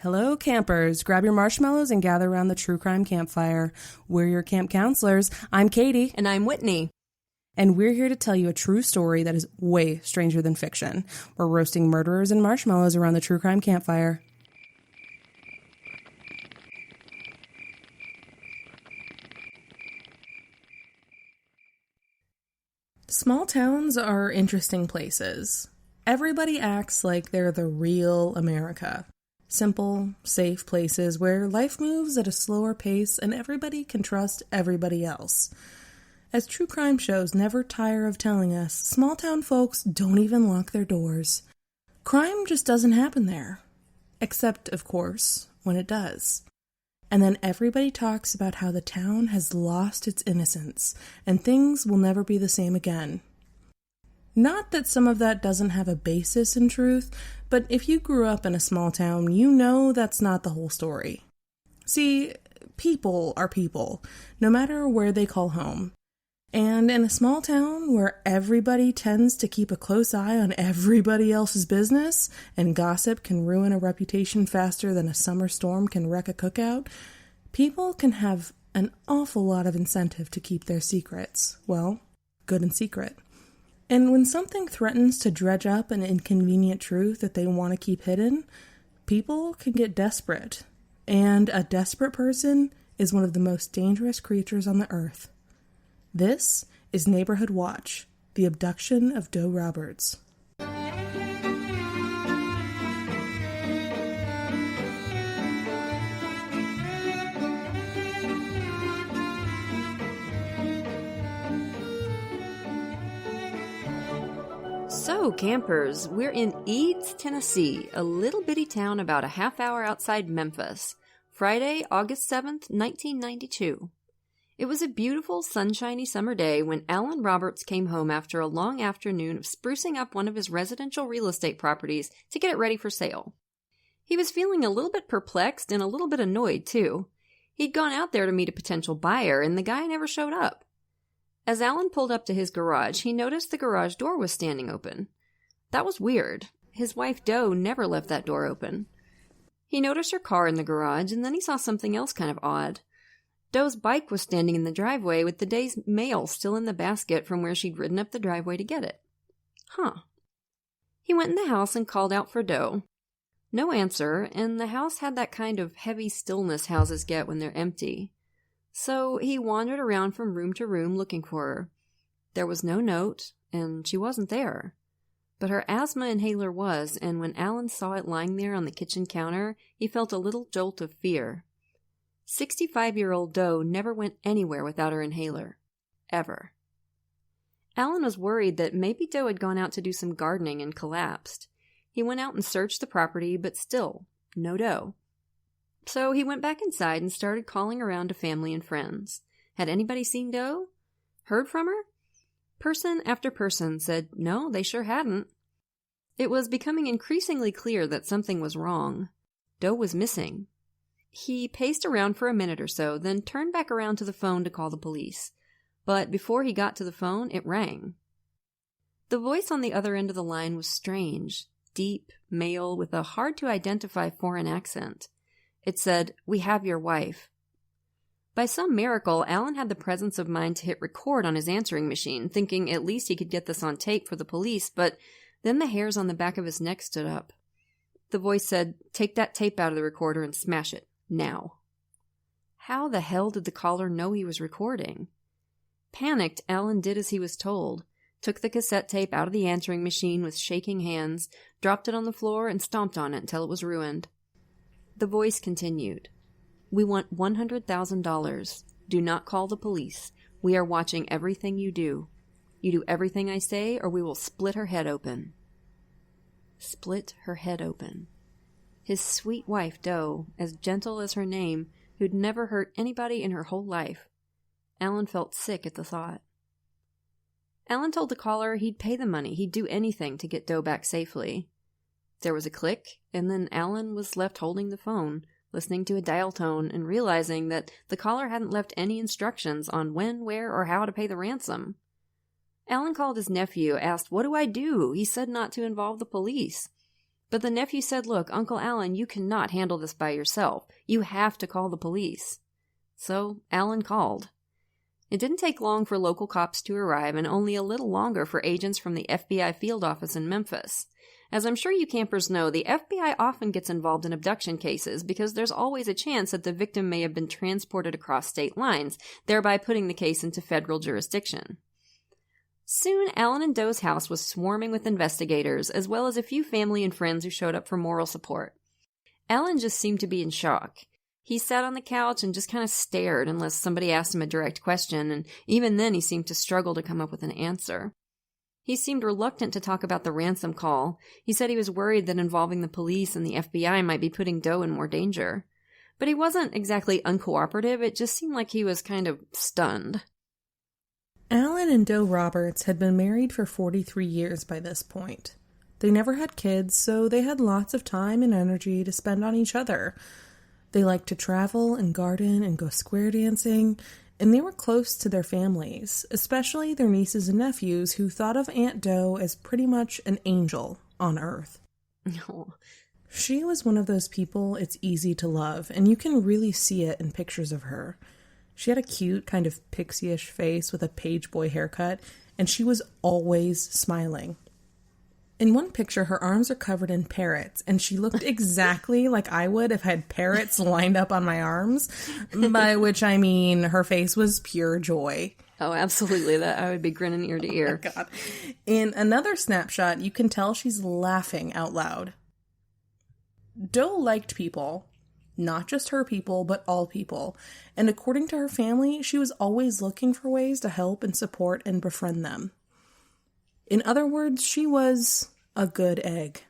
Hello, campers. Grab your marshmallows and gather around the true crime campfire. We're your camp counselors. I'm Katie. And I'm Whitney. And we're here to tell you a true story that is way stranger than fiction. We're roasting murderers and marshmallows around the true crime campfire. Small towns are interesting places. Everybody acts like they're the real America. Simple, safe places where life moves at a slower pace and everybody can trust everybody else. As true crime shows never tire of telling us, small town folks don't even lock their doors. Crime just doesn't happen there. Except, of course, when it does. And then everybody talks about how the town has lost its innocence and things will never be the same again. Not that some of that doesn't have a basis in truth, but if you grew up in a small town, you know that's not the whole story. See, people are people, no matter where they call home. And in a small town where everybody tends to keep a close eye on everybody else's business, and gossip can ruin a reputation faster than a summer storm can wreck a cookout, people can have an awful lot of incentive to keep their secrets. Well, good and secret. And when something threatens to dredge up an inconvenient truth that they want to keep hidden, people can get desperate. And a desperate person is one of the most dangerous creatures on the earth. This is Neighborhood Watch, the abduction of Doe Roberts. So, campers, we're in Eads, Tennessee, a little bitty town about a half hour outside Memphis. Friday, August 7th, 1992. It was a beautiful, sunshiny summer day when Alan Roberts came home after a long afternoon of sprucing up one of his residential real estate properties to get it ready for sale. He was feeling a little bit perplexed and a little bit annoyed, too. He'd gone out there to meet a potential buyer, and the guy never showed up. As Alan pulled up to his garage, he noticed the garage door was standing open. That was weird. His wife, Doe, never left that door open. He noticed her car in the garage, and then he saw something else kind of odd. Doe's bike was standing in the driveway with the day's mail still in the basket from where she'd ridden up the driveway to get it. Huh. He went in the house and called out for Doe. No answer, and the house had that kind of heavy stillness houses get when they're empty. So he wandered around from room to room looking for her. There was no note, and she wasn't there. But her asthma inhaler was, and when Alan saw it lying there on the kitchen counter, he felt a little jolt of fear. 65-year-old Doe never went anywhere without her inhaler. Ever. Alan was worried that maybe Doe had gone out to do some gardening and collapsed. He went out and searched the property, but still, no Doe. So he went back inside and started calling around to family and friends. Had anybody seen Doe? Heard from her? Person after person said no, they sure hadn't. It was becoming increasingly clear that something was wrong. Doe was missing. He paced around for a minute or so, then turned back around to the phone to call the police. But before he got to the phone, it rang. The voice on the other end of the line was strange, deep, male, with a hard-to-identify foreign accent. It said, "We have your wife." By some miracle, Alan had the presence of mind to hit record on his answering machine, thinking at least he could get this on tape for the police, but then the hairs on the back of his neck stood up. The voice said, "Take that tape out of the recorder and smash it. Now." How the hell did the caller know he was recording? Panicked, Alan did as he was told, took the cassette tape out of the answering machine with shaking hands, dropped it on the floor, and stomped on it until it was ruined. The voice continued. "We want $100,000. Do not call the police. We are watching everything you do. You do everything I say, or we will split her head open." Split her head open. His sweet wife, Doe, as gentle as her name, who'd never hurt anybody in her whole life. Alan felt sick at the thought. Alan told the caller he'd pay the money, he'd do anything to get Doe back safely. There was a click, and then Alan was left holding the phone, listening to a dial tone and realizing that the caller hadn't left any instructions on when, where, or how to pay the ransom. Alan called his nephew, asked, "What do I do?" He said not to involve the police. But the nephew said, look, Uncle Alan, you cannot handle this by yourself. You have to call the police. So Alan called. It didn't take long for local cops to arrive, and only a little longer for agents from the FBI field office in Memphis. As I'm sure you campers know, the FBI often gets involved in abduction cases because there's always a chance that the victim may have been transported across state lines, thereby putting the case into federal jurisdiction. Soon, Alan and Doe's house was swarming with investigators, as well as a few family and friends who showed up for moral support. Alan just seemed to be in shock. He sat on the couch and just kind of stared unless somebody asked him a direct question, and even then he seemed to struggle to come up with an answer. He seemed reluctant to talk about the ransom call. He said he was worried that involving the police and the FBI might be putting Doe in more danger. But he wasn't exactly uncooperative, it just seemed like he was kind of stunned. Alan and Doe Roberts had been married for 43 years by this point. They never had kids, so they had lots of time and energy to spend on each other. They liked to travel and garden and go square dancing, and they were close to their families, especially their nieces and nephews who thought of Aunt Doe as pretty much an angel on Earth. Oh. She was one of those people it's easy to love, and you can really see it in pictures of her. She had a cute, kind of pixie-ish face with a page boy haircut, and she was always smiling. In one picture, her arms are covered in parrots, and she looked exactly like I would if I had parrots lined up on my arms, by which I mean her face was pure joy. Oh, absolutely. That I would be grinning ear to ear. Oh my God. In another snapshot, you can tell she's laughing out loud. Doe liked people. Not just her people, but all people. And according to her family, she was always looking for ways to help and support and befriend them. In other words, she was a good egg.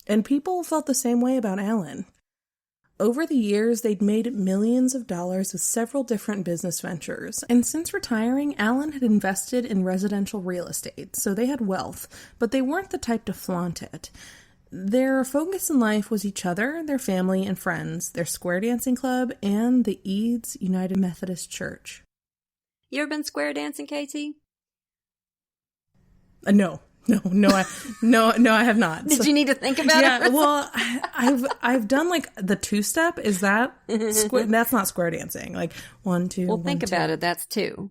And people felt the same way about Alan. Over the years, they'd made millions of dollars with several different business ventures. And since retiring, Alan had invested in residential real estate, so they had wealth, but they weren't the type to flaunt it. Their focus in life was each other, their family and friends, their square dancing club, and the Eads United Methodist Church. You ever been square dancing, Katie? No, I have not. Did you need to think about it? Yeah, well, I've done like the two-step. Is that square? That's not square dancing. Like 1, 2. Well, think about it. That's 2.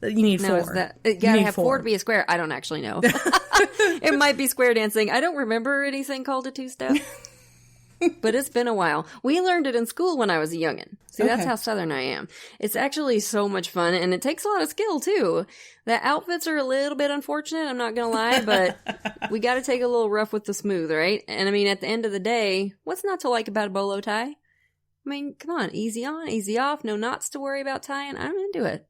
You need 4. You gotta have 4 to be a square. I don't actually know. It might be square dancing. I don't remember anything called a two-step. But it's been a while. We learned it in school when I was a youngin'. See, That's how Southern I am. It's actually so much fun, and it takes a lot of skill, too. The outfits are a little bit unfortunate, I'm not gonna lie, but we gotta take a little rough with the smooth, right? And I mean, at the end of the day, what's not to like about a bolo tie? I mean, come on, easy on, easy off, no knots to worry about tying. I'm into it.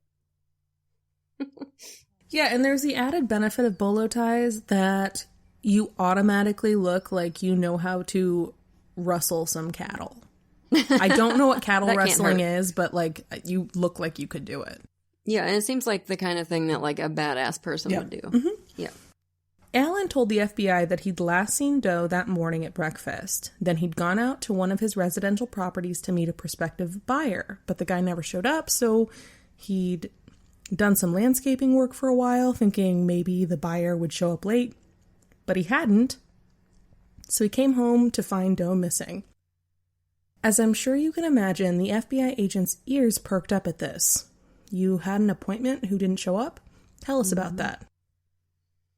Yeah, and there's the added benefit of bolo ties that you automatically look like you know how to rustle some cattle. I don't know what cattle wrestling is, but like you look like you could do it. Yeah, and it seems like the kind of thing that like a badass person would do. Mm-hmm. Yeah. Alan told the FBI that he'd last seen Doe that morning at breakfast. Then he'd gone out to one of his residential properties to meet a prospective buyer, but the guy never showed up, so he'd done some landscaping work for a while, thinking maybe the buyer would show up late, but he hadn't. So he came home to find Doe missing. As I'm sure you can imagine, the FBI agent's ears perked up at this. You had an appointment who didn't show up? Tell us about that.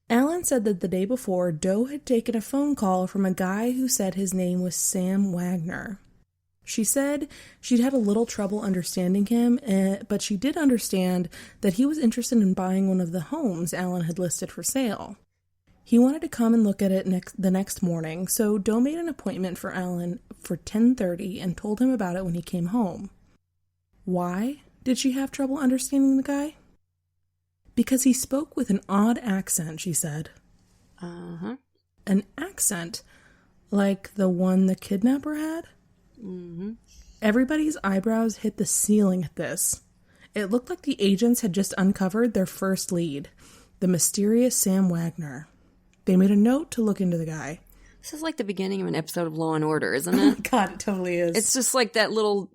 Alan said that the day before, Doe had taken a phone call from a guy who said his name was Sam Wagner. She said she'd had a little trouble understanding him, but she did understand that he was interested in buying one of the homes Alan had listed for sale. He wanted to come and look at it the next morning, so Doe made an appointment for Alan for 10:30 and told him about it when he came home. Why did she have trouble understanding the guy? Because he spoke with an odd accent, she said. Uh-huh. An accent like the one the kidnapper had? Mm-hmm. Everybody's eyebrows hit the ceiling at this. It looked like the agents had just uncovered their first lead, the mysterious Sam Wagner. They made a note to look into the guy. This is like the beginning of an episode of Law & Order, isn't it? Oh my God, it totally is. It's just like that little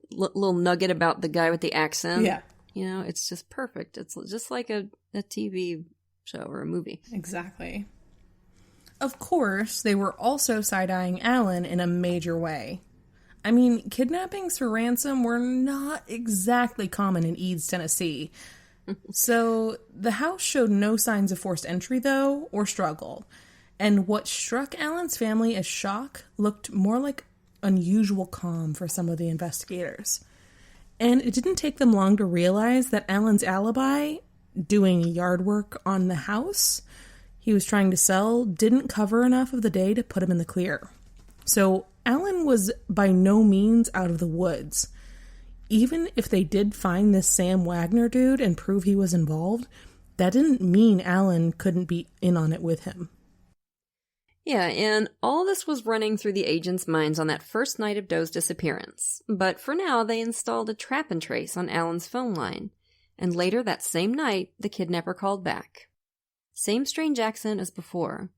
nugget about the guy with the accent. Yeah. You know, it's just perfect. It's just like a TV show or a movie. Exactly. Of course, they were also side-eyeing Alan in a major way. I mean, kidnappings for ransom were not exactly common in Eads, Tennessee. So, the house showed no signs of forced entry, though, or struggle. And what struck Alan's family as shock looked more like unusual calm for some of the investigators. And it didn't take them long to realize that Alan's alibi, doing yard work on the house he was trying to sell, didn't cover enough of the day to put him in the clear. So Alan was by no means out of the woods. Even if they did find this Sam Wagner dude and prove he was involved, that didn't mean Alan couldn't be in on it with him. Yeah, and all this was running through the agents' minds on that first night of Doe's disappearance. But for now, they installed a trap and trace on Alan's phone line. And later that same night, the kidnapper called back. Same strange accent as before.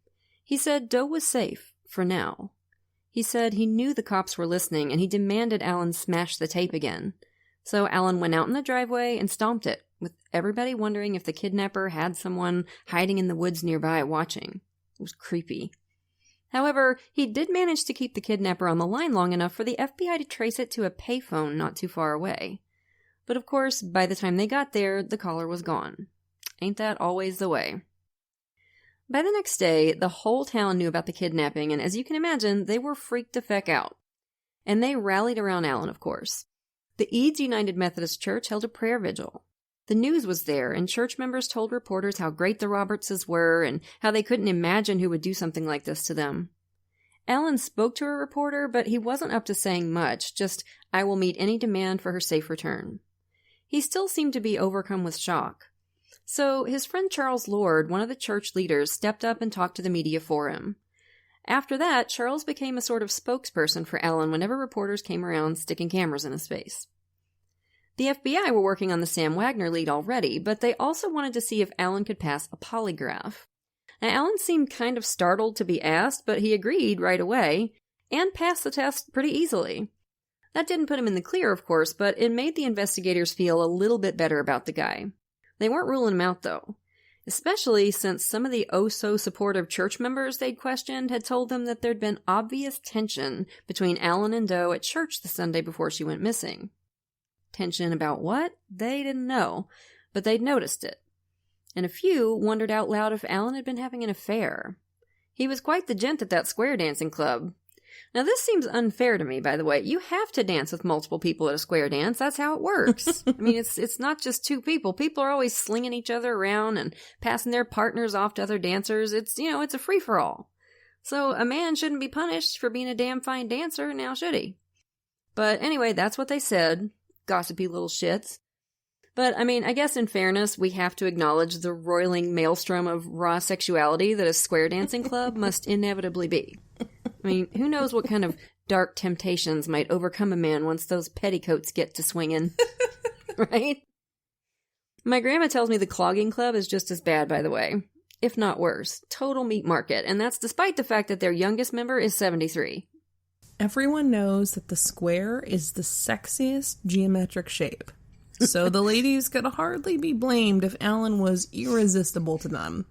He said Doe was safe, for now. He said he knew the cops were listening, and he demanded Alan smash the tape again. So Alan went out in the driveway and stomped it, with everybody wondering if the kidnapper had someone hiding in the woods nearby watching. It was creepy. However, he did manage to keep the kidnapper on the line long enough for the FBI to trace it to a payphone not too far away. But of course, by the time they got there, the caller was gone. Ain't that always the way? By the next day, the whole town knew about the kidnapping, and as you can imagine, they were freaked the feck out. And they rallied around Alan, of course. The Eads United Methodist Church held a prayer vigil. The news was there, and church members told reporters how great the Robertses were, and how they couldn't imagine who would do something like this to them. Alan spoke to a reporter, but he wasn't up to saying much, just, "I will meet any demand for her safe return." He still seemed to be overcome with shock. So his friend Charles Lord, one of the church leaders, stepped up and talked to the media for him. After that, Charles became a sort of spokesperson for Alan whenever reporters came around sticking cameras in his face. The FBI were working on the Sam Wagner lead already, but they also wanted to see if Alan could pass a polygraph. Now, Alan seemed kind of startled to be asked, but he agreed right away, and passed the test pretty easily. That didn't put him in the clear, of course, but it made the investigators feel a little bit better about the guy. They weren't ruling him out, though, especially since some of the oh-so-supportive church members they'd questioned had told them that there'd been obvious tension between Alan and Doe at church the Sunday before she went missing. Tension about what? They didn't know, but they'd noticed it. And a few wondered out loud if Alan had been having an affair. He was quite the gent at that square dancing club. Now, this seems unfair to me, by the way. You have to dance with multiple people at a square dance. That's how it works. I mean, it's not just two people. People are always slinging each other around and passing their partners off to other dancers. It's a free-for-all. So a man shouldn't be punished for being a damn fine dancer, now should he? But anyway, that's what they said. Gossipy little shits. But, I mean, I guess in fairness, we have to acknowledge the roiling maelstrom of raw sexuality that a square dancing club must inevitably be. I mean, who knows what kind of dark temptations might overcome a man once those petticoats get to swinging, right? My grandma tells me the clogging club is just as bad, by the way, if not worse. Total meat market, and that's despite the fact that their youngest member is 73. Everyone knows that the square is the sexiest geometric shape, so the ladies could hardly be blamed if Alan was irresistible to them.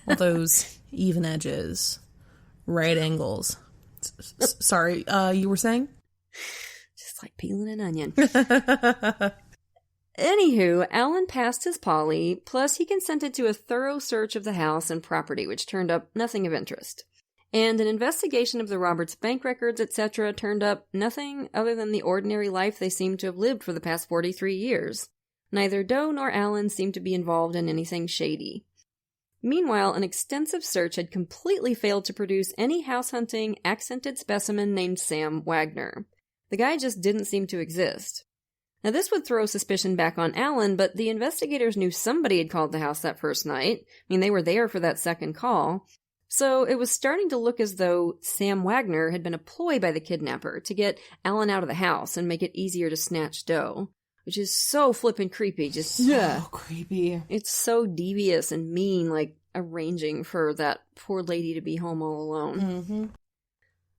All those even edges, right angles. Sorry, you were saying? Just like peeling an onion. Anywho, Alan passed his poly, plus he consented to a thorough search of the house and property, which turned up nothing of interest. And an investigation of the Roberts bank records, etc., turned up nothing other than the ordinary life they seemed to have lived for the past 43 years. Neither Doe nor Alan seemed to be involved in anything shady. Meanwhile, an extensive search had completely failed to produce any house-hunting, accented specimen named Sam Wagner. The guy just didn't seem to exist. Now, this would throw suspicion back on Alan, but the investigators knew somebody had called the house that first night. I mean, they were there for that second call. So it was starting to look as though Sam Wagner had been a ploy by the kidnapper to get Alan out of the house and make it easier to snatch Doe, which is so flippin' creepy. Just so creepy. It's so devious and mean, like arranging for that poor lady to be home all alone. Mm-hmm.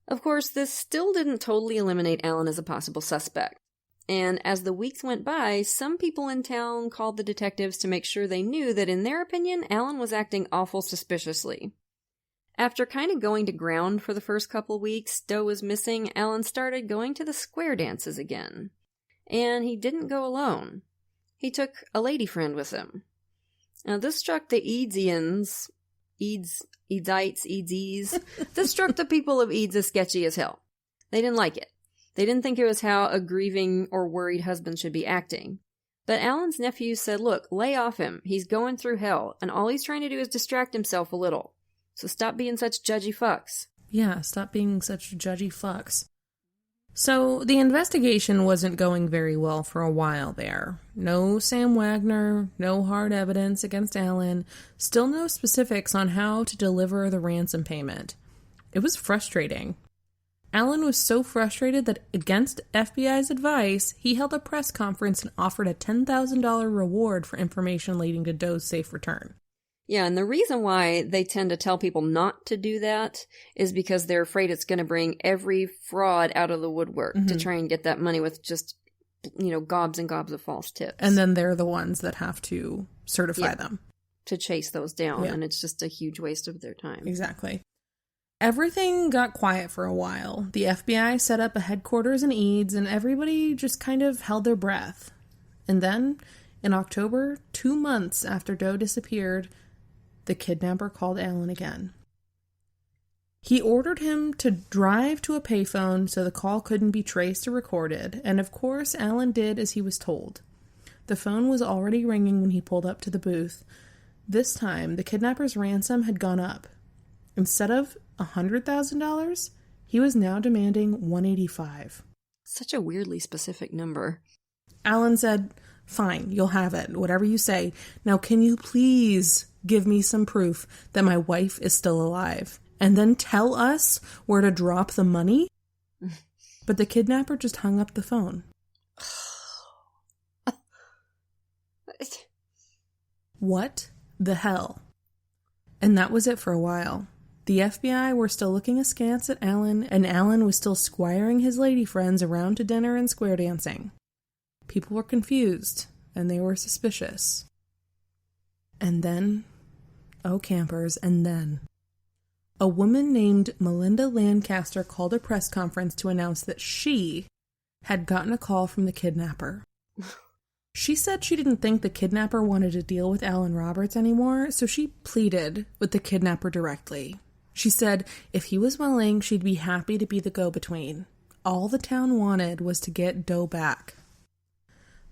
Of course, this still didn't totally eliminate Alan as a possible suspect. And as the weeks went by, some people in town called the detectives to make sure they knew that, in their opinion, Alan was acting awful suspiciously. After kind of going to ground for the first couple weeks Doe was missing, Alan started going to the square dances again. And he didn't go alone. He took a lady friend with him. Now, this struck the Eadsians, Eadzites, this struck the people of Eads as sketchy as hell. They didn't like it. They didn't think it was how a grieving or worried husband should be acting. But Alan's nephews said, look, lay off him. He's going through hell, and all he's trying to do is distract himself a little. So stop being such judgy fucks. Yeah, stop being such judgy fucks. So the investigation wasn't going very well for a while there. No Sam Wagner, no hard evidence against Alan, still no specifics on how to deliver the ransom payment. It was frustrating. Alan was so frustrated that, against FBI's advice, he held a press conference and offered a $10,000 reward for information leading to Doe's safe return. Yeah, and the reason why they tend to tell people not to do that is because they're afraid it's going to bring every fraud out of the woodwork to try and get that money with just, gobs and gobs of false tips. And then they're the ones that have to certify them. To chase those down, and it's just a huge waste of their time. Exactly. Everything got quiet for a while. The FBI set up a headquarters in Eads, and everybody just kind of held their breath. And then, in October, 2 months after Doe disappeared, the kidnapper called Alan again. He ordered him to drive to a payphone so the call couldn't be traced or recorded, and of course Alan did as he was told. The phone was already ringing when he pulled up to the booth. This time, the kidnapper's ransom had gone up. Instead of $100,000, he was now demanding $185,000. Such a weirdly specific number. Alan said, "Fine, you'll have it, whatever you say. Now can you please give me some proof that my wife is still alive? And then tell us where to drop the money?" But the kidnapper just hung up the phone. What the hell? And that was it for a while. The FBI were still looking askance at Alan, and Alan was still squiring his lady friends around to dinner and square dancing. People were confused, and they were suspicious. And then, oh campers, and then, a woman named Melinda Lancaster called a press conference to announce that she had gotten a call from the kidnapper. She said she didn't think the kidnapper wanted to deal with Alan Roberts anymore, so she pleaded with the kidnapper directly. She said if he was willing, she'd be happy to be the go-between. All the town wanted was to get Doe back.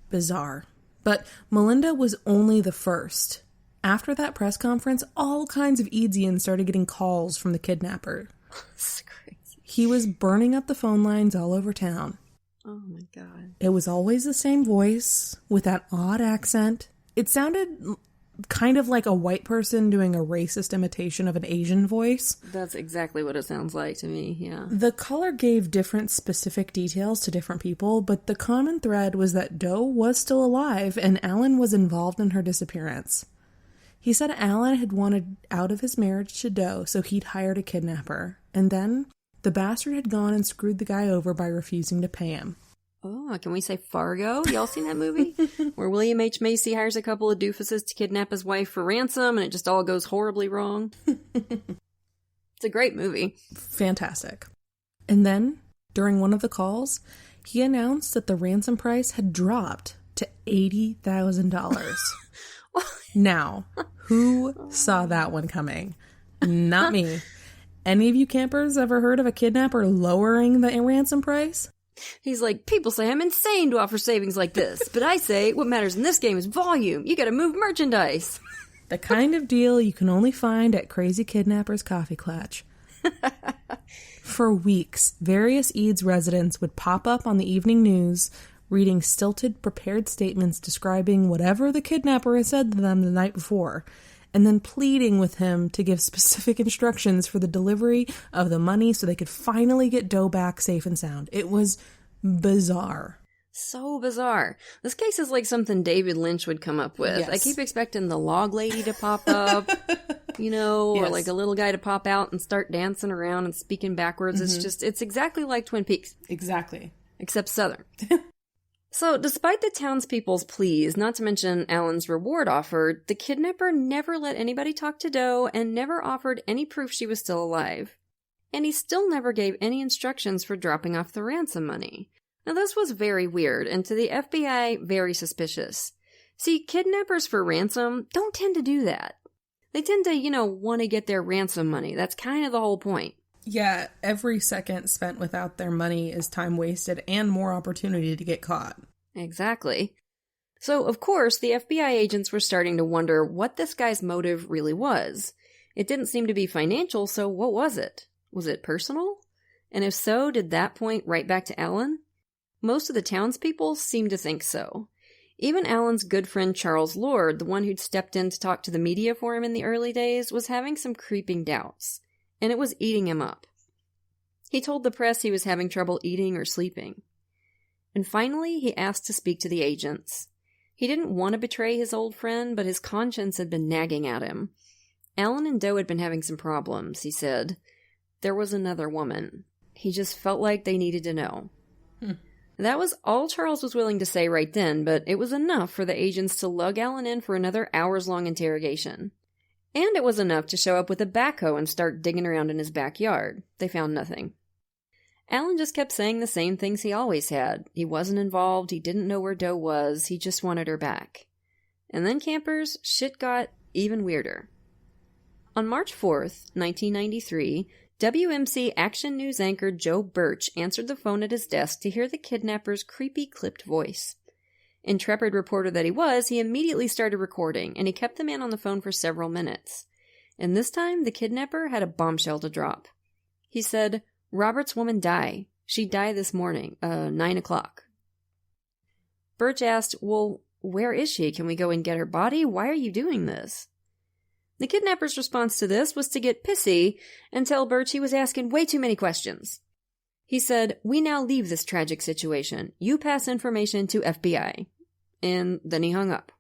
Bizarre. But Melinda was only the first. After that press conference, all kinds of Eadsians started getting calls from the kidnapper. That's crazy. He was burning up the phone lines all over town. Oh my God. It was always the same voice, with that odd accent. It sounded kind of like a white person doing a racist imitation of an Asian voice. That's exactly what it sounds like to me, yeah. The caller gave different specific details to different people, but the common thread was that Doe was still alive and Alan was involved in her disappearance. He said Alan had wanted out of his marriage to Doe, so he'd hired a kidnapper. And then the bastard had gone and screwed the guy over by refusing to pay him. Oh, can we say Fargo? Y'all seen that movie? Where William H. Macy hires a couple of doofuses to kidnap his wife for ransom, and it just all goes horribly wrong. It's a great movie. Fantastic. And then, during one of the calls, he announced that the ransom price had dropped to $80,000. Now, who saw that one coming? Not me. Any of you campers ever heard of a kidnapper lowering the ransom price? He's like, people say I'm insane to offer savings like this, but I say what matters in this game is volume. You gotta move merchandise. The kind of deal you can only find at Crazy Kidnapper's Coffee Clutch. For weeks, various Eads residents would pop up on the evening news, reading stilted, prepared statements describing whatever the kidnapper had said to them the night before, and then pleading with him to give specific instructions for the delivery of the money so they could finally get Doe back safe and sound. It was bizarre. So bizarre. This case is like something David Lynch would come up with. Yes. I keep expecting the log lady to pop up, or like a little guy to pop out and start dancing around and speaking backwards. It's exactly like Twin Peaks. Exactly. Except Southern. So, despite the townspeople's pleas, not to mention Alan's reward offer, the kidnapper never let anybody talk to Doe and never offered any proof she was still alive. And he still never gave any instructions for dropping off the ransom money. Now, this was very weird, and to the FBI, very suspicious. See, kidnappers for ransom don't tend to do that. They tend to, want to get their ransom money. That's kind of the whole point. Yeah, every second spent without their money is time wasted and more opportunity to get caught. Exactly. So, of course, the FBI agents were starting to wonder what this guy's motive really was. It didn't seem to be financial, so what was it? Was it personal? And if so, did that point right back to Alan? Most of the townspeople seemed to think so. Even Alan's good friend Charles Lord, the one who'd stepped in to talk to the media for him in the early days, was having some creeping doubts. And it was eating him up. He told the press he was having trouble eating or sleeping. And finally, he asked to speak to the agents. He didn't want to betray his old friend, but his conscience had been nagging at him. Alan and Doe had been having some problems, he said. There was another woman. He just felt like they needed to know. That was all Charles was willing to say right then, but it was enough for the agents to lug Alan in for another hours-long interrogation. And it was enough to show up with a backhoe and start digging around in his backyard. They found nothing. Alan just kept saying the same things he always had. He wasn't involved, he didn't know where Doe was, he just wanted her back. And then, campers, shit got even weirder. On March 4th, 1993, WMC Action News anchor Joe Birch answered the phone at his desk to hear the kidnapper's creepy, clipped voice. Intrepid reporter that he was, he immediately started recording, and he kept the man on the phone for several minutes. And this time, the kidnapper had a bombshell to drop. He said, "Robert's woman died. She died this morning, 9 o'clock. Birch asked, "Well, where is she? Can we go and get her body? Why are you doing this?" The kidnapper's response to this was to get pissy and tell Birch he was asking way too many questions. He said, "We now leave this tragic situation. You pass information to FBI." And then he hung up.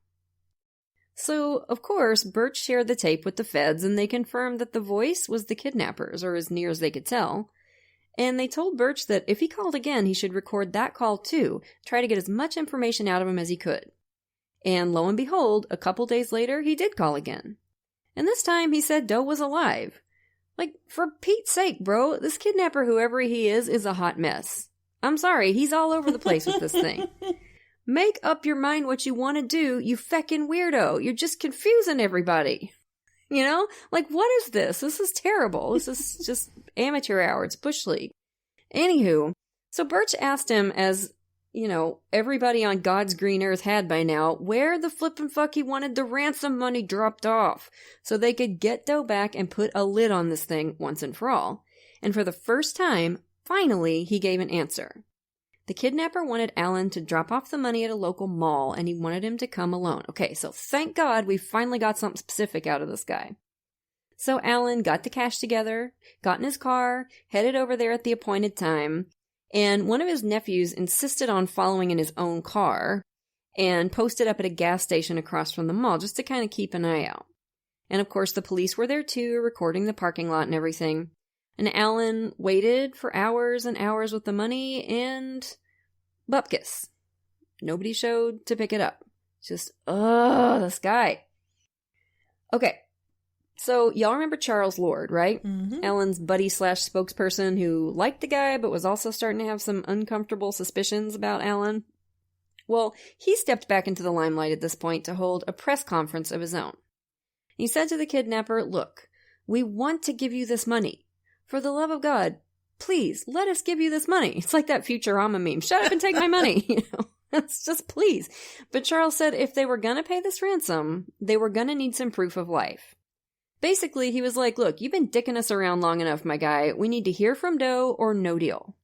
So, of course, Birch shared the tape with the feds, and they confirmed that the voice was the kidnapper's, or as near as they could tell. And they told Birch that if he called again, he should record that call too, try to get as much information out of him as he could. And lo and behold, a couple days later, he did call again. And this time, he said Doe was alive. Like, for Pete's sake, bro, this kidnapper, whoever he is a hot mess. I'm sorry, he's all over the place with this thing. Make up your mind what you want to do, you feckin' weirdo. You're just confusing everybody. Like, what is this? This is terrible. This is just amateur hour. It's Bush League. Anywho, so Birch asked him, as, everybody on God's green earth had by now, where the flippin' fuck he wanted the ransom money dropped off, so they could get Doe back and put a lid on this thing once and for all. And for the first time, finally, he gave an answer. The kidnapper wanted Alan to drop off the money at a local mall, and he wanted him to come alone. Okay, so thank God we finally got something specific out of this guy. So Alan got the cash together, got in his car, headed over there at the appointed time, and one of his nephews insisted on following in his own car and posted up at a gas station across from the mall just to kind of keep an eye out. And of course the police were there too, recording the parking lot and everything. And Alan waited for hours and hours with the money, and bupkis. Nobody showed to pick it up. Just, this guy. Okay, so y'all remember Charles Lord, right? Mm-hmm. Alan's buddy/spokesperson who liked the guy but was also starting to have some uncomfortable suspicions about Alan. Well, he stepped back into the limelight at this point to hold a press conference of his own. He said to the kidnapper, "Look, we want to give you this money. For the love of God, please, let us give you this money." It's like that Futurama meme. Shut up and take my money. It's just please. But Charles said if they were going to pay this ransom, they were going to need some proof of life. Basically, he was like, "Look, you've been dicking us around long enough, my guy. We need to hear from Doe or no deal."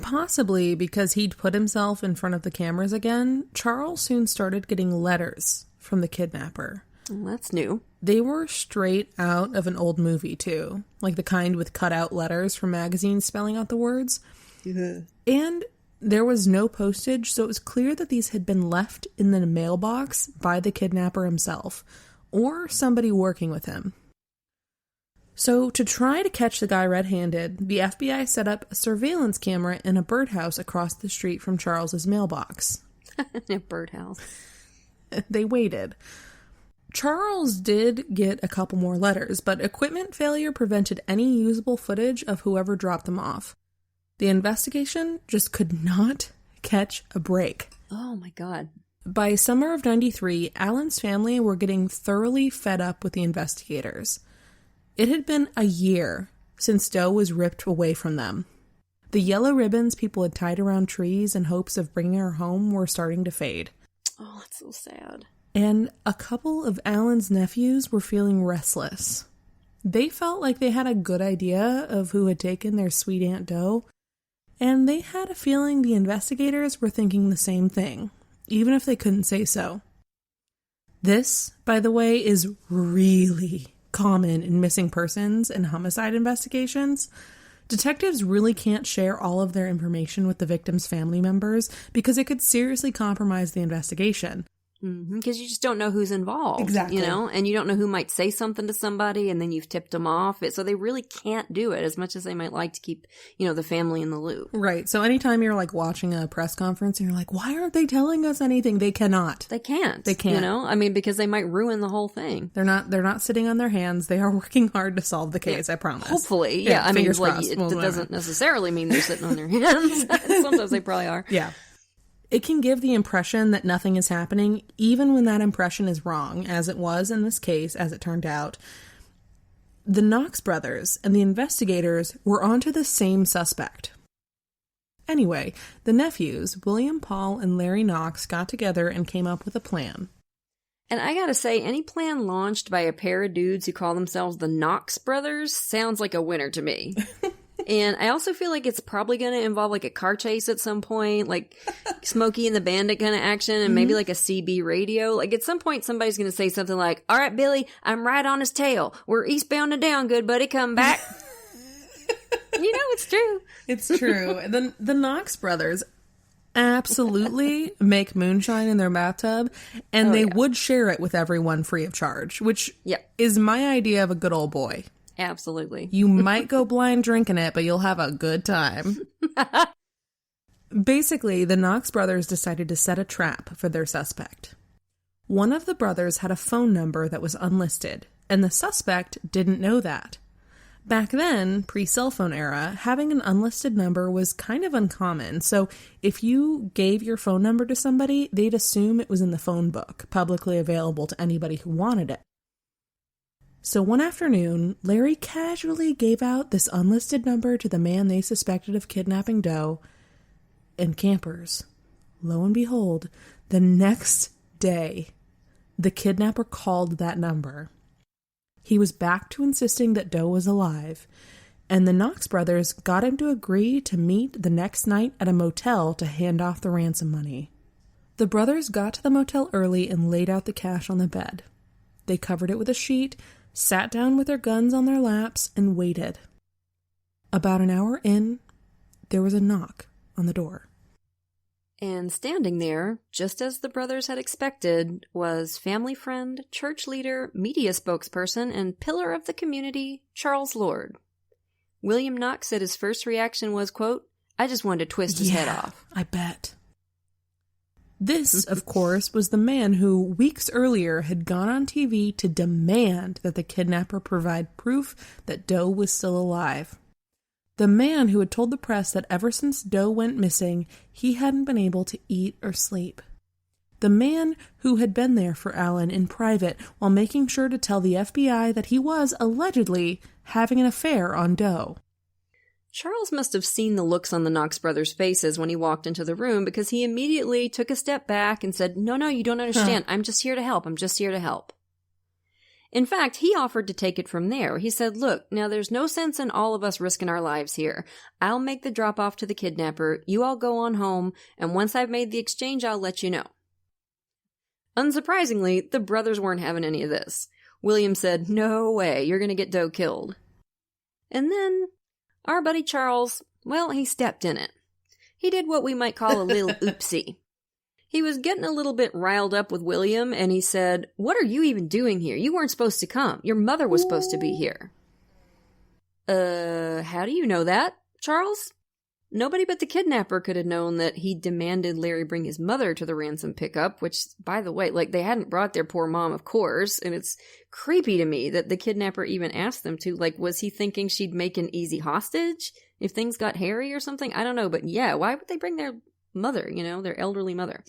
Possibly because he'd put himself in front of the cameras again, Charles soon started getting letters from the kidnapper. Well, that's new. They were straight out of an old movie, too. Like the kind with cut-out letters from magazines spelling out the words. Yeah. And there was no postage, so it was clear that these had been left in the mailbox by the kidnapper himself, or somebody working with him. So, to try to catch the guy red-handed, the FBI set up a surveillance camera in a birdhouse across the street from Charles's mailbox. A birdhouse. They waited. Charles did get a couple more letters, but equipment failure prevented any usable footage of whoever dropped them off. The investigation just could not catch a break. Oh my God. By summer of '93, Alan's family were getting thoroughly fed up with the investigators. It had been a year since Doe was ripped away from them. The yellow ribbons people had tied around trees in hopes of bringing her home were starting to fade. Oh, that's so sad. And a couple of Alan's nephews were feeling restless. They felt like they had a good idea of who had taken their sweet Aunt Doe, and they had a feeling the investigators were thinking the same thing, even if they couldn't say so. This, by the way, is really common in missing persons and homicide investigations. Detectives really can't share all of their information with the victim's family members because it could seriously compromise the investigation. Because you just don't know who's involved. Exactly. You know, and you don't know who might say something to somebody and then you've tipped them off. So they really can't do it as much as they might like to keep, the family in the loop. Right. So anytime you're like watching a press conference and you're like, why aren't they telling us anything? They cannot. They can't. They can't. Because they might ruin the whole thing. They're not sitting on their hands. They are working hard to solve the case, I promise. Hopefully. Yeah. Fingers crossed. It doesn't necessarily mean they're sitting on their hands. Sometimes they probably are. Yeah. It can give the impression that nothing is happening, even when that impression is wrong, as it was in this case, as it turned out. The Knox brothers and the investigators were onto the same suspect. Anyway, the nephews, William Paul and Larry Knox, got together and came up with a plan. And I gotta say, any plan launched by a pair of dudes who call themselves the Knox brothers sounds like a winner to me. And I also feel like it's probably going to involve like a car chase at some point, like Smokey and the Bandit kind of action, and maybe like a CB radio. Like at some point somebody's going to say something like, all right, Billy, I'm right on his tail. We're eastbound and down, good buddy, come back. It's true. It's true. The Knox brothers absolutely make moonshine in their bathtub, and they would share it with everyone free of charge, which is my idea of a good old boy. Absolutely. You might go blind drinking it, but you'll have a good time. Basically, the Knox brothers decided to set a trap for their suspect. One of the brothers had a phone number that was unlisted, and the suspect didn't know that. Back then, pre-cell phone era, having an unlisted number was kind of uncommon, so if you gave your phone number to somebody, they'd assume it was in the phone book, publicly available to anybody who wanted it. So one afternoon, Larry casually gave out this unlisted number to the man they suspected of kidnapping Doe. And campers, lo and behold, the next day, the kidnapper called that number. He was back to insisting that Doe was alive, and the Knox brothers got him to agree to meet the next night at a motel to hand off the ransom money. The brothers got to the motel early and laid out the cash on the bed. They covered it with a sheet, sat down with their guns on their laps, and waited. About an hour in, there was a knock on the door. And standing there, just as the brothers had expected, was family friend, church leader, media spokesperson, and pillar of the community, Charles Lord. William Knox said his first reaction was, quote, I just wanted to twist his head off. I bet. This, of course, was the man who, weeks earlier, had gone on TV to demand that the kidnapper provide proof that Doe was still alive. The man who had told the press that ever since Doe went missing, he hadn't been able to eat or sleep. The man who had been there for Alan in private while making sure to tell the FBI that he was, allegedly, having an affair on Doe. Charles must have seen the looks on the Knox brothers' faces when he walked into the room because he immediately took a step back and said, No, you don't understand. I'm just here to help. In fact, he offered to take it from there. He said, look, now there's no sense in all of us risking our lives here. I'll make the drop off to the kidnapper. You all go on home, and once I've made the exchange, I'll let you know. Unsurprisingly, the brothers weren't having any of this. William said, no way, you're going to get Doe killed. And then, our buddy Charles, well, he stepped in it. He did what we might call a little oopsie. He was getting a little bit riled up with William, and he said, what are you even doing here? You weren't supposed to come. Your mother was supposed to be here. How do you know that, Charles? Nobody but the kidnapper could have known that he demanded Larry bring his mother to the ransom pickup, which, by the way, they hadn't brought their poor mom, of course, and it's creepy to me that the kidnapper even asked them to. Was he thinking she'd make an easy hostage if things got hairy or something? I don't know, but yeah, why would they bring their mother, their elderly mother?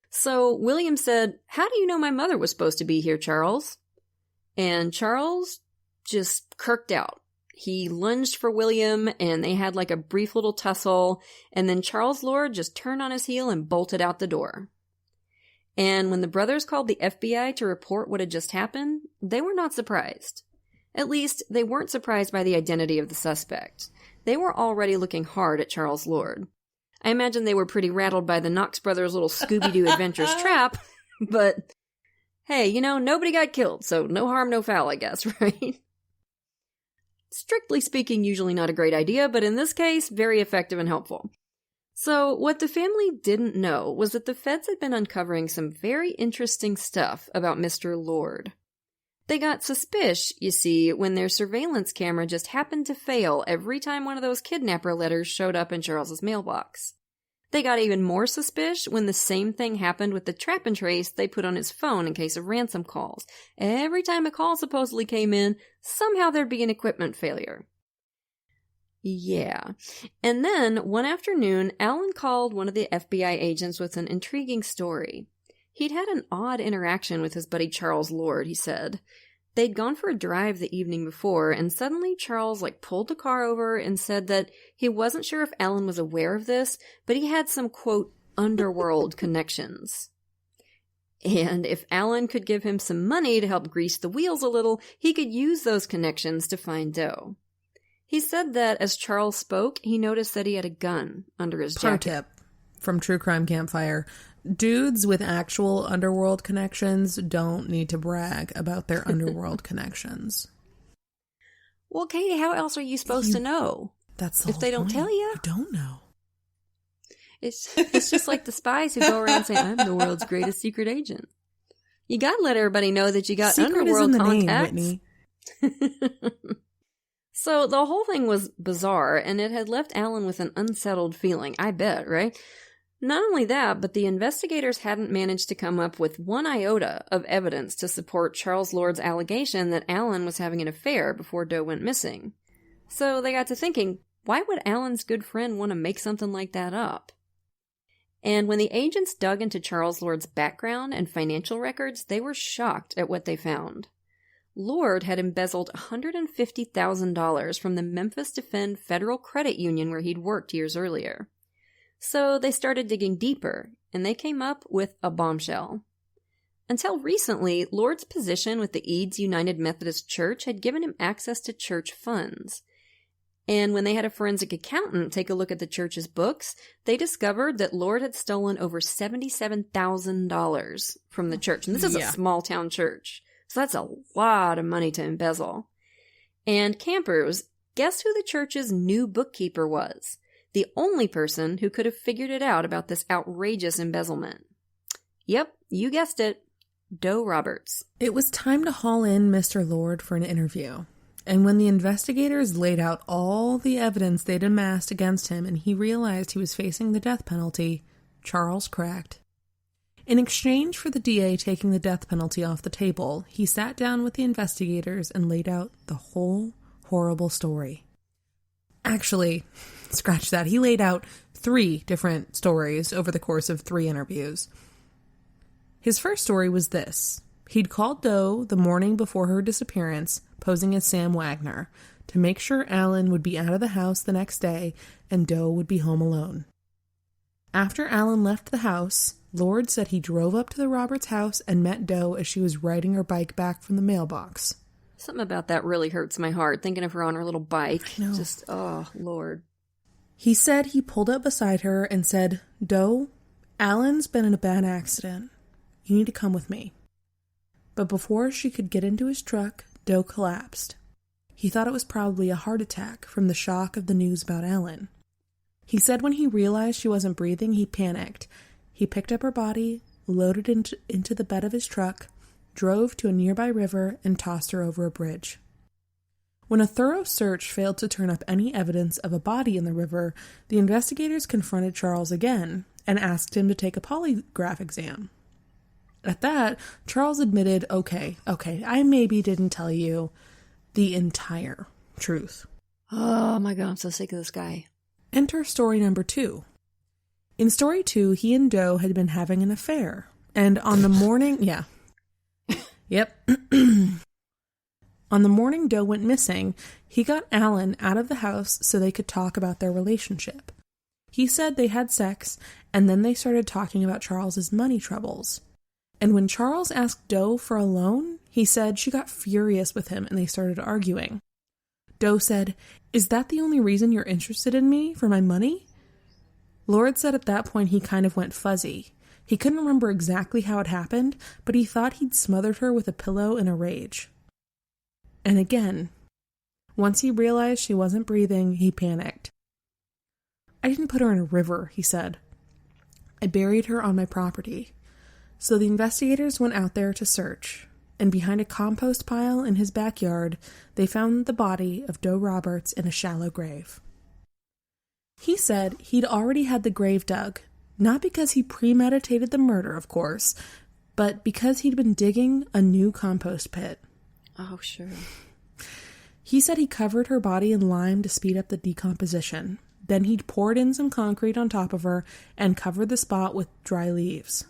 So William said, how do you know my mother was supposed to be here, Charles? And Charles just kirked out. He lunged for William, and they had a brief little tussle, and then Charles Lord just turned on his heel and bolted out the door. And when the brothers called the FBI to report what had just happened, they were not surprised. At least, they weren't surprised by the identity of the suspect. They were already looking hard at Charles Lord. I imagine they were pretty rattled by the Knox brothers' little Scooby-Doo adventures trap, but hey, nobody got killed, so no harm, no foul, I guess, right? Strictly speaking, usually not a great idea, but in this case, very effective and helpful. So, what the family didn't know was that the feds had been uncovering some very interesting stuff about Mr. Lord. They got suspicious, you see, when their surveillance camera just happened to fail every time one of those kidnapper letters showed up in Charles's mailbox. They got even more suspicious when the same thing happened with the trap and trace they put on his phone in case of ransom calls. Every time a call supposedly came in, somehow there'd be an equipment failure. Yeah. And then, one afternoon, Alan called one of the FBI agents with an intriguing story. He'd had an odd interaction with his buddy Charles Lord, he said. They'd gone for a drive the evening before, and suddenly Charles pulled the car over and said that he wasn't sure if Alan was aware of this, but he had some, quote, underworld connections. And if Alan could give him some money to help grease the wheels a little, he could use those connections to find Doe. He said that as Charles spoke, he noticed that he had a gun under his jacket. Pro tip from True Crime Campfire. Dudes with actual underworld connections don't need to brag about their underworld connections. Well, Katie, how else are you supposed to know? That's the if they don't point. tell you. You don't know. It's just like the spies who go around saying, I'm the world's greatest secret agent. You gotta let everybody know that you got secret underworld is in the contacts. Name, Whitney. So the whole thing was bizarre, and it had left Alan with an unsettled feeling, I bet, right? Not only that, but the investigators hadn't managed to come up with one iota of evidence to support Charles Lord's allegation that Alan was having an affair before Doe went missing. So they got to thinking, why would Alan's good friend want to make something like that up? And when the agents dug into Charles Lord's background and financial records, they were shocked at what they found. Lord had embezzled $150,000 from the Memphis Defend Federal Credit Union where he'd worked years earlier. So they started digging deeper, and they came up with a bombshell. Until recently, Lord's position with the Eads United Methodist Church had given him access to church funds. And when they had a forensic accountant take a look at the church's books, they discovered that Lord had stolen over $77,000 from the church. And this is a small-town church, so that's a lot of money to embezzle. And campers, guess who the church's new bookkeeper was? The only person who could have figured it out about this outrageous embezzlement. Yep, you guessed it. Doe Roberts. It was time to haul in Mr. Lord for an interview. And when the investigators laid out all the evidence they'd amassed against him and he realized he was facing the death penalty, Charles cracked. In exchange for the DA taking the death penalty off the table, he sat down with the investigators and laid out the whole horrible story. Actually, scratch that. He laid out 3 different stories over the course of 3 interviews. His first story was this. He'd called Doe the morning before her disappearance, posing as Sam Wagner, to make sure Alan would be out of the house the next day and Doe would be home alone. After Alan left the house, Lord said he drove up to the Roberts house and met Doe as she was riding her bike back from the mailbox. Something about that really hurts my heart, thinking of her on her little bike. I know. Just, oh, Lord. He said he pulled up beside her and said, Doe, Alan's been in a bad accident. You need to come with me. But before she could get into his truck, Doe collapsed. He thought it was probably a heart attack from the shock of the news about Alan. He said when he realized she wasn't breathing, he panicked. He picked up her body, loaded it into the bed of his truck, drove to a nearby river, and tossed her over a bridge. When a thorough search failed to turn up any evidence of a body in the river, the investigators confronted Charles again and asked him to take a polygraph exam. At that, Charles admitted, okay, I maybe didn't tell you the entire truth. Oh my God, I'm so sick of this guy. Enter story number 2. In story 2, he and Doe had been having an affair, and on the morning... Yep. On the morning Doe went missing, he got Alan out of the house so they could talk about their relationship. He said they had sex, and then they started talking about Charles's money troubles. And when Charles asked Doe for a loan, he said she got furious with him and they started arguing. Doe said, "Is that the only reason you're interested in me, for my money?" Lord said at that point he kind of went fuzzy. He couldn't remember exactly how it happened, but he thought he'd smothered her with a pillow in a rage. And again, once he realized she wasn't breathing, he panicked. "I didn't put her in a river," he said. "I buried her on my property." So the investigators went out there to search, and behind a compost pile in his backyard, they found the body of Doe Roberts in a shallow grave. He said he'd already had the grave dug, not because he premeditated the murder, of course, but because he'd been digging a new compost pit. Oh, sure. He said he covered her body in lime to speed up the decomposition. Then he'd poured in some concrete on top of her and covered the spot with dry leaves.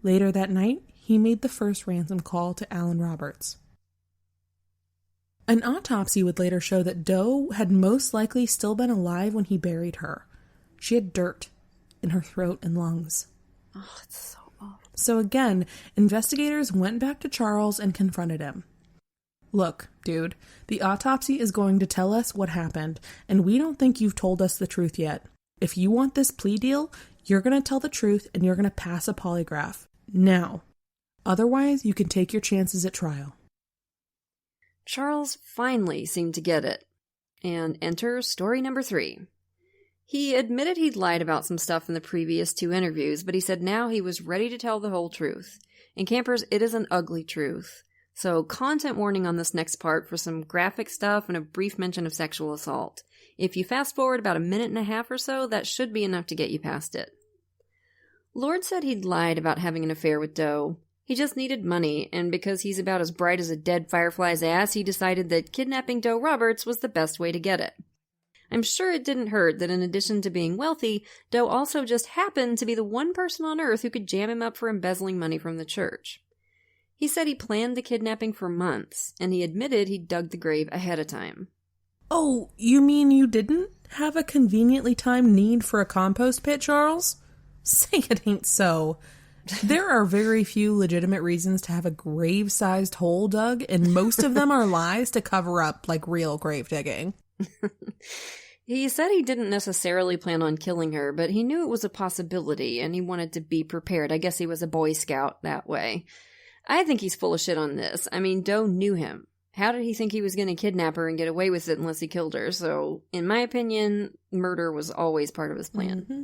Later that night, he made the first ransom call to Alan Roberts. An autopsy would later show that Doe had most likely still been alive when he buried her. She had dirt in her throat and lungs. Oh, it's so awful. So again, investigators went back to Charles and confronted him. "Look, dude, the autopsy is going to tell us what happened, and we don't think you've told us the truth yet. If you want this plea deal, you're going to tell the truth and you're going to pass a polygraph. Now. Otherwise, you can take your chances at trial." Charles finally seemed to get it. And enter story number 3. He admitted he'd lied about some stuff in the previous 2 interviews, but he said now he was ready to tell the whole truth. And campers, it is an ugly truth. So content warning on this next part for some graphic stuff and a brief mention of sexual assault. If you fast forward about a minute and a half or so, that should be enough to get you past it. Lord said he'd lied about having an affair with Doe. He just needed money, and because he's about as bright as a dead firefly's ass, he decided that kidnapping Doe Roberts was the best way to get it. I'm sure it didn't hurt that in addition to being wealthy, Doe also just happened to be the one person on earth who could jam him up for embezzling money from the church. He said he planned the kidnapping for months, and he admitted he'd dug the grave ahead of time. Oh, you mean you didn't have a conveniently timed need for a compost pit, Charles? Say it ain't so. There are very few legitimate reasons to have a grave-sized hole dug, and most of them are lies to cover up, like, real grave digging. He said he didn't necessarily plan on killing her, but he knew it was a possibility, and he wanted to be prepared. I guess he was a Boy Scout that way. I think he's full of shit on this. I mean, Doe knew him. How did he think he was going to kidnap her and get away with it unless he killed her? So, in my opinion, murder was always part of his plan. Mm-hmm.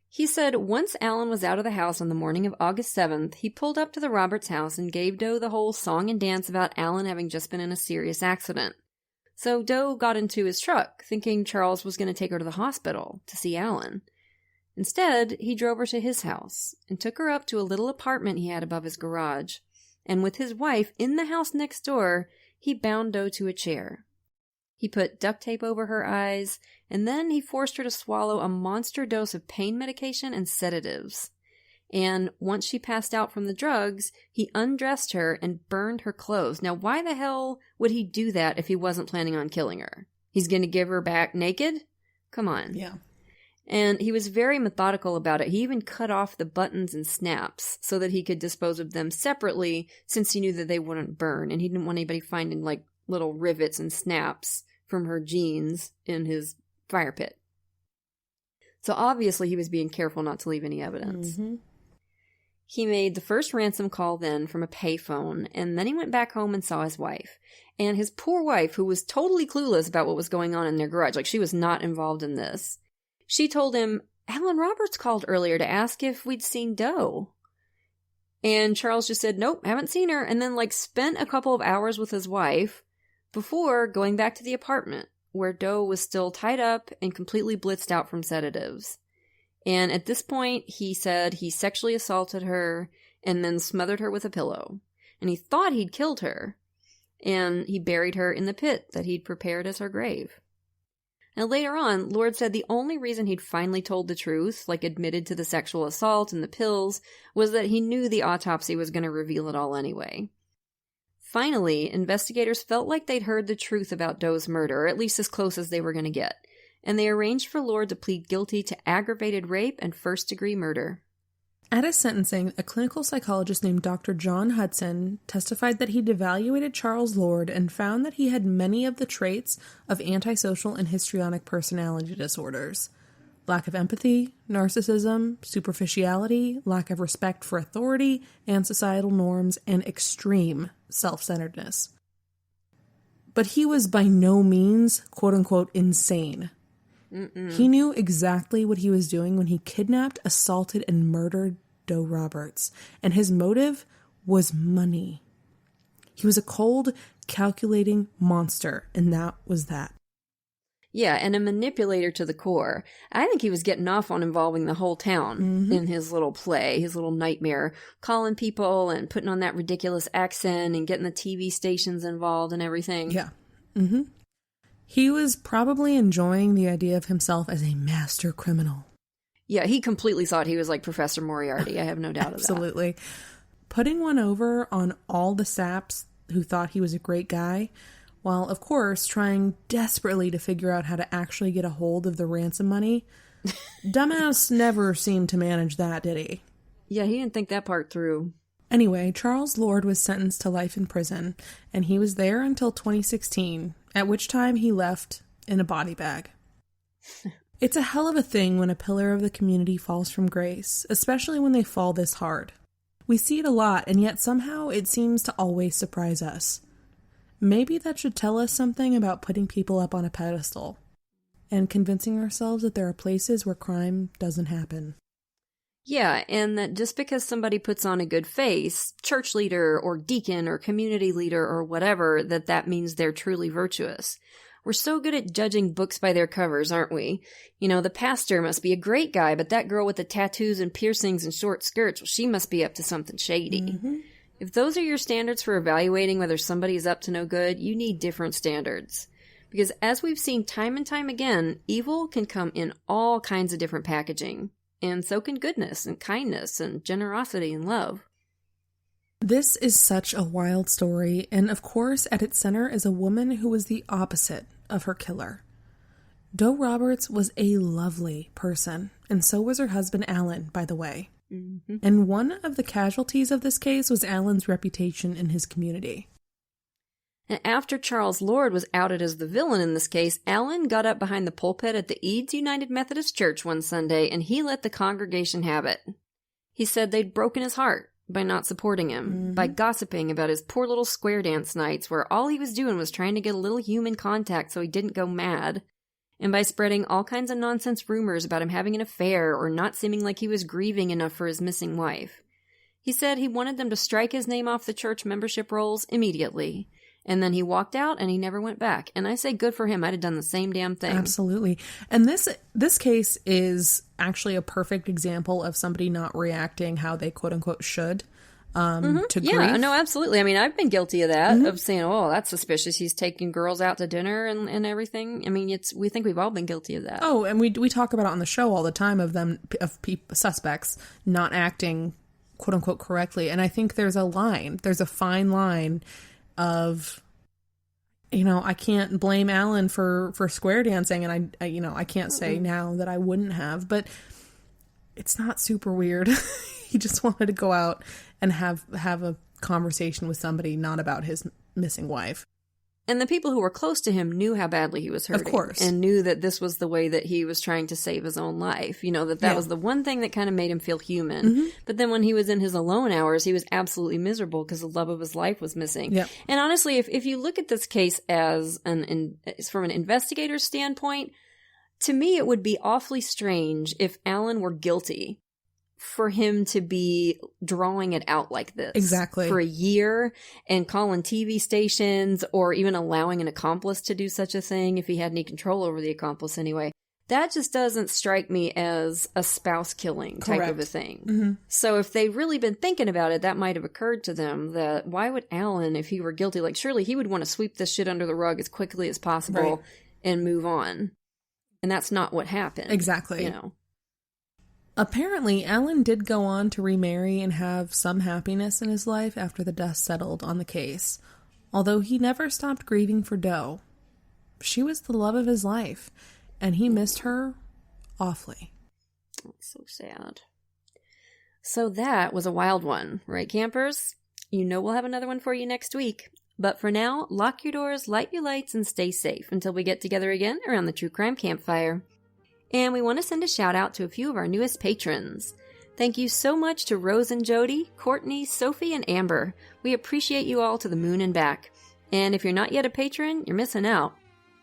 He said once Alan was out of the house on the morning of August 7th, he pulled up to the Roberts house and gave Doe the whole song and dance about Alan having just been in a serious accident. So Doe got into his truck, thinking Charles was going to take her to the hospital to see Alan. Instead, he drove her to his house and took her up to a little apartment he had above his garage. And with his wife in the house next door, he bound Doe to a chair. He put duct tape over her eyes, and then he forced her to swallow a monster dose of pain medication and sedatives. And once she passed out from the drugs, he undressed her and burned her clothes. Now, why the hell would he do that if he wasn't planning on killing her? He's going to give her back naked? Come on. Yeah. And he was very methodical about it. He even cut off the buttons and snaps so that he could dispose of them separately, since he knew that they wouldn't burn. And he didn't want anybody finding, like, little rivets and snaps from her jeans in his fire pit. So obviously he was being careful not to leave any evidence. Mm-hmm. He made the first ransom call then from a payphone, and then he went back home and saw his wife. And his poor wife, who was totally clueless about what was going on in their garage, like she was not involved in this, she told him, Alan Roberts called earlier to ask if we'd seen Doe. And Charles just said, nope, haven't seen her, and then like spent a couple of hours with his wife before going back to the apartment, where Doe was still tied up and completely blitzed out from sedatives. And at this point, he said he sexually assaulted her and then smothered her with a pillow. And he thought he'd killed her. And he buried her in the pit that he'd prepared as her grave. Now later on, Lord said the only reason he'd finally told the truth, like admitted to the sexual assault and the pills, was that he knew the autopsy was going to reveal it all anyway. Finally, investigators felt like they'd heard the truth about Doe's murder, or at least as close as they were going to get, and they arranged for Lord to plead guilty to aggravated rape and first-degree murder. At his sentencing, a clinical psychologist named Dr. John Hudson testified that he'd evaluated Charles Lord and found that he had many of the traits of antisocial and histrionic personality disorders. Lack of empathy, narcissism, superficiality, lack of respect for authority and societal norms, and extreme self-centeredness. But he was by no means, quote-unquote, insane. He knew exactly what he was doing when he kidnapped, assaulted, and murdered Doe Roberts, and his motive was money. He was a cold, calculating monster, and that was that. Yeah, and a manipulator to the core. I think he was getting off on involving the whole town in his little play, his little nightmare, calling people and putting on that ridiculous accent and getting the TV stations involved and everything. Yeah. Mm-hmm. He was probably enjoying the idea of himself as a master criminal. Yeah, he completely thought he was like Professor Moriarty. I have no doubt of that. Absolutely. Putting one over on all the saps who thought he was a great guy, while, of course, trying desperately to figure out how to actually get a hold of the ransom money. Dumbass never seemed to manage that, did he? Yeah, he didn't think that part through. Anyway, Charles Lord was sentenced to life in prison, and he was there until 2016, at which time he left in a body bag. It's a hell of a thing when a pillar of the community falls from grace, especially when they fall this hard. We see it a lot, and yet somehow it seems to always surprise us. Maybe that should tell us something about putting people up on a pedestal and convincing ourselves that there are places where crime doesn't happen. Yeah, and that just because somebody puts on a good face, church leader or deacon or community leader or whatever, that means they're truly virtuous. We're so good at judging books by their covers, aren't we? You know, the pastor must be a great guy, but that girl with the tattoos and piercings and short skirts, well, she must be up to something shady. Mm-hmm. If those are your standards for evaluating whether somebody is up to no good, you need different standards. Because as we've seen time and time again, evil can come in all kinds of different packaging. And so can goodness and kindness and generosity and love. This is such a wild story, and of course at its center is a woman who was the opposite of her killer. Doe Roberts was a lovely person, and so was her husband Alan, by the way. Mm-hmm. And one of the casualties of this case was Alan's reputation in his community. And after Charles Lord was outed as the villain in this case, Alan got up behind the pulpit at the Eads United Methodist Church one Sunday, and he let the congregation have it. He said they'd broken his heart by not supporting him, by gossiping about his poor little square dance nights where all he was doing was trying to get a little human contact so he didn't go mad, and by spreading all kinds of nonsense rumors about him having an affair or not seeming like he was grieving enough for his missing wife. He said he wanted them to strike his name off the church membership rolls immediately. And then he walked out and he never went back. And I say good for him. I'd have done the same damn thing. Absolutely. And this case is actually a perfect example of somebody not reacting how they quote unquote should to grief. Yeah, no, absolutely. I mean, I've been guilty of that, of saying, oh, that's suspicious. He's taking girls out to dinner and everything. I mean, we think we've all been guilty of that. Oh, and we talk about it on the show all the time suspects not acting quote unquote correctly. And I think there's a fine line of I can't blame Alan for square dancing, and I can't say now that I wouldn't have, but it's not super weird. He just wanted to go out and have a conversation with somebody, not about his missing wife. And the people who were close to him knew how badly he was hurting. Of course. And knew that this was the way that he was trying to save his own life. That was the one thing that kind of made him feel human. Mm-hmm. But then when he was in his alone hours, he was absolutely miserable because the love of his life was missing. Yep. And honestly, if you look at this case as from an investigator's standpoint, to me it would be awfully strange if Alan were guilty for him to be drawing it out like this. Exactly. For a year and calling TV stations or even allowing an accomplice to do such a thing if he had any control over the accomplice anyway. That just doesn't strike me as a spouse killing type of a thing. Mm-hmm. So if they'd really been thinking about it, that might have occurred to them that why would Alan, if he were guilty, surely he would want to sweep this shit under the rug as quickly as possible and move on. And that's not what happened. Exactly. Apparently, Alan did go on to remarry and have some happiness in his life after the dust settled on the case, although he never stopped grieving for Doe. She was the love of his life, and he missed her awfully. That's so sad. So that was a wild one, right, campers? We'll have another one for you next week. But for now, lock your doors, light your lights, and stay safe until we get together again around the True Crime Campfire. And we want to send a shout out to a few of our newest patrons. Thank you so much to Rose and Jody, Courtney, Sophie, and Amber. We appreciate you all to the moon and back. And if you're not yet a patron, you're missing out.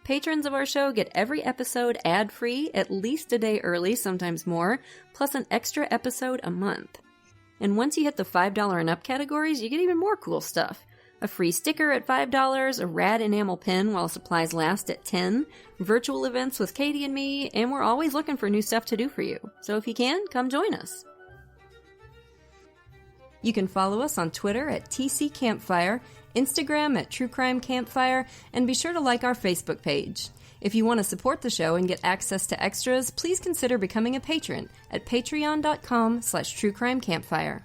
Patrons of our show get every episode ad-free, at least a day early, sometimes more, plus an extra episode a month. And once you hit the $5 and up categories, you get even more cool stuff. A free sticker at $5, a rad enamel pin while supplies last at $10, virtual events with Katie and me, and we're always looking for new stuff to do for you. So if you can, come join us. You can follow us on Twitter at TC Campfire, Instagram at True Crime Campfire, and be sure to like our Facebook page. If you want to support the show and get access to extras, please consider becoming a patron at patreon.com/truecrimecampfire.